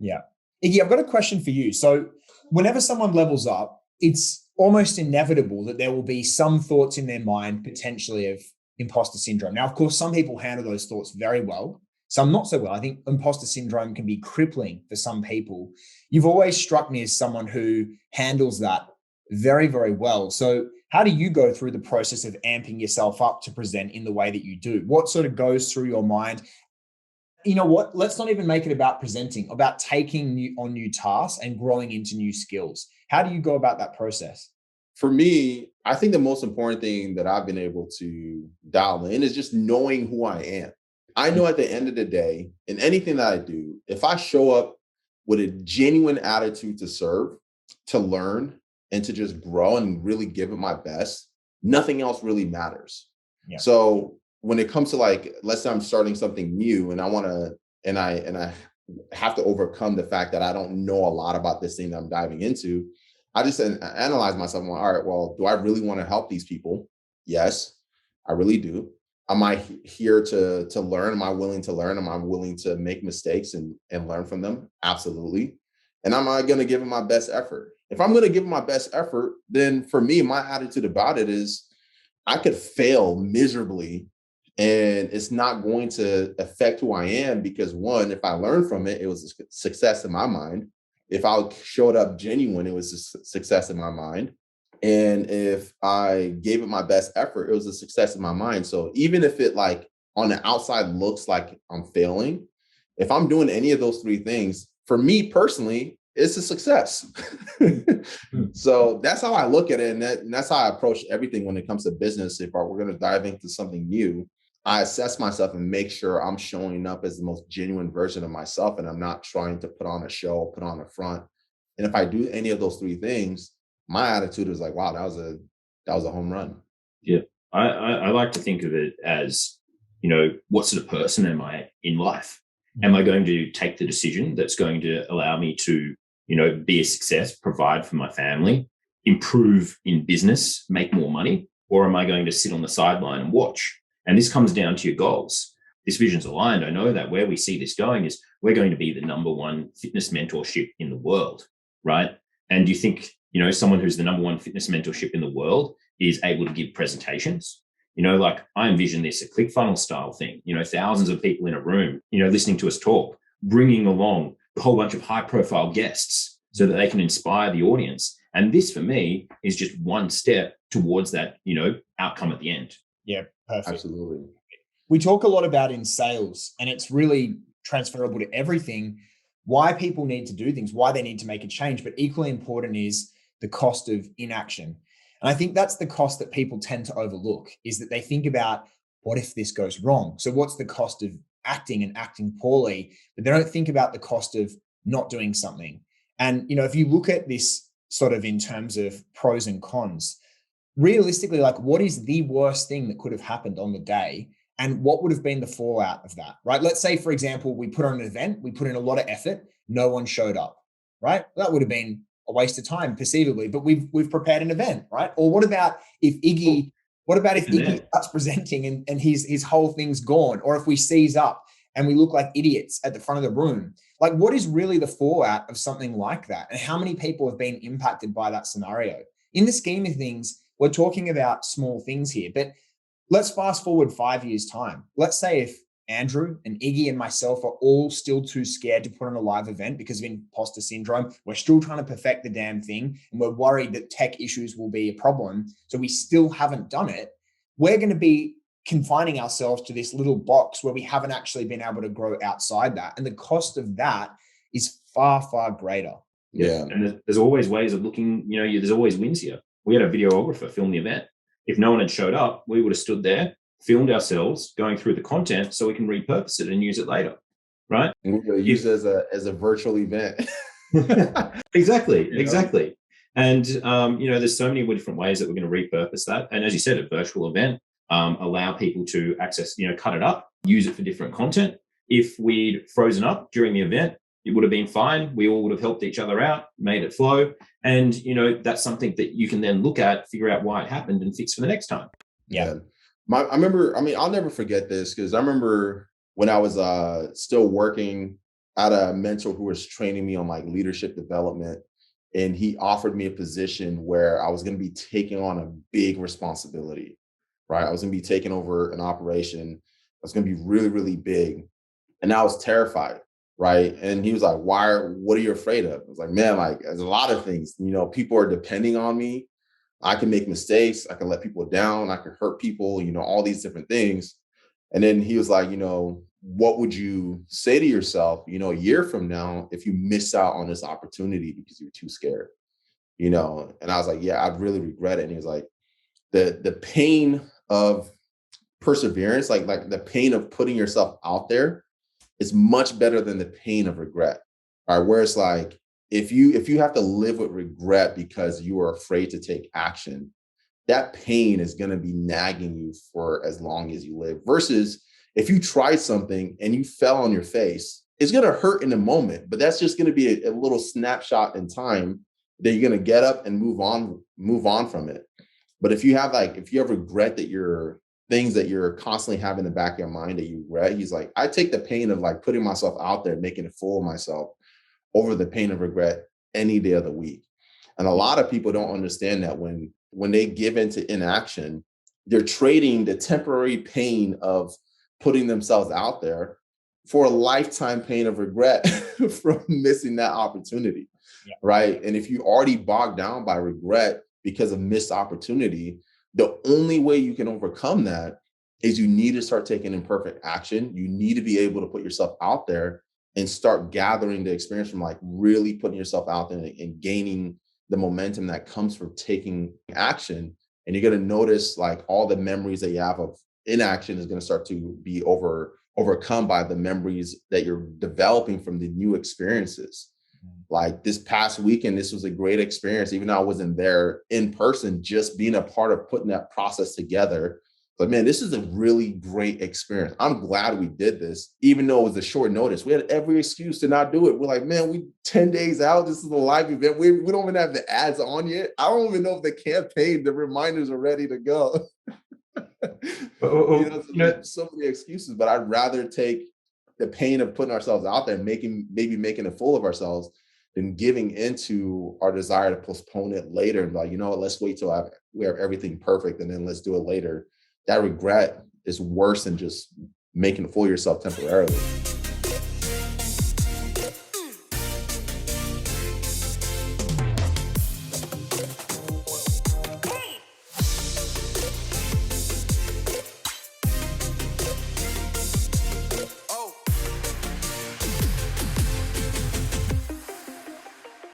Yeah. Iggy, I've got a question for you. So whenever someone levels up, it's almost inevitable that there will be some thoughts in their mind potentially of imposter syndrome. Now, of course, some people handle those thoughts very well, some not so well. I think imposter syndrome can be crippling for some people. You've always struck me as someone who handles that very, very well. So how do you go through the process of amping yourself up to present in the way that you do? What sort of goes through your mind? You know what? Let's not even make it about presenting, about taking on new tasks and growing into new skills. How do you go about that process? For me, I think the most important thing that I've been able to dial in is just knowing who I am. I know at the end of the day, in anything that I do, if I show up with a genuine attitude to serve, to learn, and to just grow and really give it my best, nothing else really matters. Yeah. So when it comes to, like, let's say I'm starting something new and I want to, and I have to overcome the fact that I don't know a lot about this thing that I'm diving into, I just analyze myself. I'm like, all right, well, do I really want to help these people? Yes, I really do. Am I here to learn? Am I willing to learn? Am I willing to make mistakes and learn from them? Absolutely. And am I going to give it my best effort? If I'm going to give it my best effort, then for me, my attitude about it is I could fail miserably and it's not going to affect who I am, because one, if I learned from it, it was a success in my mind. If I showed up genuine, it was a success in my mind. And if I gave it my best effort, it was a success in my mind. So even if it, like, on the outside looks like I'm failing, if I'm doing any of those three things, for me personally, it's a success. So that's how I look at it. And that's how I approach everything when it comes to business. If we're going to dive into something new, I assess myself and make sure I'm showing up as the most genuine version of myself. And I'm not trying to put on a show, put on a front. And if I do any of those three things, my attitude is like, wow, that was a home run. Yeah. I like to think of it as, what sort of person am I in life? Am I going to take the decision that's going to allow me to, be a success, provide for my family, improve in business, make more money? Or am I going to sit on the sideline and watch? And this comes down to your goals. This vision's aligned. I know that where we see this going is we're going to be the number one fitness mentorship in the world, right? And do you think, someone who's the number one fitness mentorship in the world is able to give presentations? Like, I envision this a ClickFunnels style thing, thousands of people in a room, listening to us talk, bringing along a whole bunch of high profile guests so that they can inspire the audience. And this, for me, is just one step towards that, outcome at the end. Yeah, perfect. Absolutely. We talk a lot about in sales, and it's really transferable to everything, why people need to do things, why they need to make a change. But equally important is the cost of inaction. And I think that's the cost that people tend to overlook, is that they think about, what if this goes wrong? So what's the cost of acting and acting poorly? But they don't think about the cost of not doing something. And, if you look at this sort of in terms of pros and cons, realistically, like, what is the worst thing that could have happened on the day? And what would have been the fallout of that, right? Let's say, for example, we put on an event, we put in a lot of effort, no one showed up, right? That would have been a waste of time, perceivably, but we've prepared an event, right? Or what about if Iggy starts presenting and his whole thing's gone? Or if we seize up and we look like idiots at the front of the room? Like, what is really the fallout of something like that? And how many people have been impacted by that scenario? In the scheme of things, we're talking about small things here, but let's fast forward 5 years' time. Let's say if Andrew and Iggy and myself are all still too scared to put on a live event because of imposter syndrome. We're still trying to perfect the damn thing, and we're worried that tech issues will be a problem. So we still haven't done it. We're going to be confining ourselves to this little box where we haven't actually been able to grow outside that. And the cost of that is far, far greater. Yeah. And there's always ways of looking, there's always wins here. We had a videographer film the event. If no one had showed up, we would have stood there, filmed ourselves going through the content so we can repurpose it and use it later, right? And we're going to use it as a virtual event. Exactly. And, there's so many different ways that we're going to repurpose that. And as you said, a virtual event, allow people to access, cut it up, use it for different content. If we'd frozen up during the event, it would have been fine. We all would have helped each other out, made it flow. And, that's something that you can then look at, figure out why it happened and fix for the next time. Yeah. I'll never forget this, because I remember when I was still working I had a mentor who was training me on like leadership development, and he offered me a position where I was going to be taking on a big responsibility, right? I was going to be taking over an operation that's going to be really, really big. And I was terrified, right? And he was like, what are you afraid of? I was like, man, like there's a lot of things, people are depending on me. I can make mistakes. I can let people down. I can hurt people, all these different things. And then he was like, what would you say to yourself, a year from now, if you miss out on this opportunity because you're too scared, And I was like, yeah, I'd really regret it. And he was like, the pain of perseverance, like the pain of putting yourself out there is much better than the pain of regret. All right. Where it's like, if you have to live with regret because you are afraid to take action, that pain is going to be nagging you for as long as you live, versus if you tried something and you fell on your face, it's going to hurt in the moment, but that's just going to be a little snapshot in time that you're going to get up and move on from it. But if you have regret, that you're things that you're constantly having in the back of your mind that you regret, he's like, I take the pain of like putting myself out there, making a fool of myself, over the pain of regret any day of the week. And a lot of people don't understand that when they give into inaction, they're trading the temporary pain of putting themselves out there for a lifetime pain of regret from missing that opportunity. Yeah. Right. And if you already bogged down by regret because of missed opportunity, the only way you can overcome that is you need to start taking imperfect action. You need to be able to put yourself out there and start gathering the experience from like really putting yourself out there and gaining the momentum that comes from taking action. And you're going to notice like all the memories that you have of inaction is going to start to be overcome by the memories that you're developing from the new experiences. Like this past weekend, this was a great experience, even though I wasn't there in person, just being a part of putting that process together. But man, this is a really great experience. I'm glad we did this, even though it was a short notice. We had every excuse to not do it. We're like, man, we 10 days out. This is a live event. We don't even have the ads on yet. I don't even know if the campaign, the reminders are ready to go. So many excuses, but I'd rather take the pain of putting ourselves out there and maybe making a fool of ourselves than giving into our desire to postpone it later and like, what, let's wait till we have everything perfect and then let's do it later. That regret is worse than just making a fool of yourself temporarily.